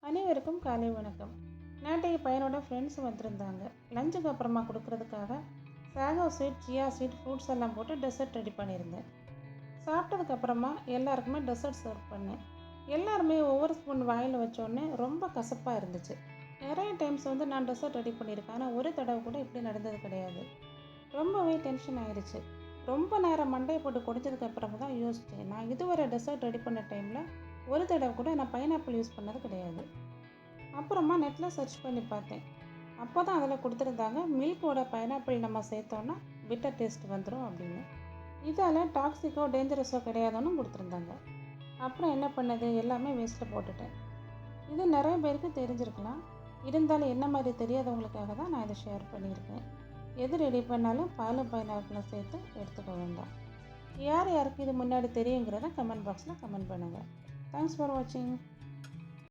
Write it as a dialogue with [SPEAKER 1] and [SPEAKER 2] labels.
[SPEAKER 1] அனைவருக்கும் காலை வணக்கம். நேற்றைய பையனோட ஃப்ரெண்ட்ஸ் வந்திருந்தாங்க. லஞ்சுக்கு அப்புறமா கொடுக்கறதுக்காக சாகோ ஸ்வீட், சியா ஸ்வீட், ஃப்ரூட்ஸ் எல்லாம் போட்டு டெசர்ட் ரெடி பண்ணியிருந்தேன். சாப்பிட்டதுக்கு அப்புறமா எல்லாருக்குமே டெசர்ட் சர்வ் பண்ணேன். எல்லாருமே ஒவ்வொரு ஸ்பூன் வாயில் வச்சோடனே ரொம்ப கசப்பாக இருந்துச்சு. நிறைய டைம்ஸ் நான் டெசர்ட் ரெடி பண்ணியிருக்கேன், ஆனால் ஒரு தடவை கூட இப்படி நடந்தது கிடையாது. ரொம்பவே டென்ஷன் ஆயிடுச்சு. ரொம்ப நேரம் மண்டையை போட்டு குடிச்சதுக்கு அப்புறமா தான் யோசித்தேன், நான் இதுவரை டெசர்ட் ரெடி பண்ண டைமில் ஒரு தடவை கூட நான் பைனாப்பிள் யூஸ் பண்ணது கிடையாது. அப்புறமா நெட்டில் சர்ச் பண்ணி பார்த்தேன். அப்போ தான் அதில் கொடுத்துருந்தாங்க, மில்கோட பைனாப்பிள் நம்ம சேர்த்தோன்னா பிட்டர் டேஸ்ட் வந்துடும் அப்படின்னு. இதால் டாக்ஸிக்கோ டேஞ்சரஸோ கிடையாதுன்னு கொடுத்துருந்தாங்க. அப்புறம் என்ன பண்ணது, எல்லாமே வேஸ்ட்டில் போட்டுட்டேன். இது நிறைய பேருக்கு தெரிஞ்சிருக்கலாம். இருந்தாலும் என்ன மாதிரி தெரியாதவங்களுக்காக தான் நான் இதை ஷேர் பண்ணியிருக்கேன். எது ரெடி பண்ணாலும் பாலும் பைனாப்பிளும் சேர்த்து எடுத்துக்க வேண்டாம். யார் யாருக்கு இது முன்னாடி தெரியுங்கிறத கமெண்ட் பாக்ஸில் கமெண்ட் பண்ணுங்கள். தேங்க்ஸ் ஃபார் வாட்சிங்.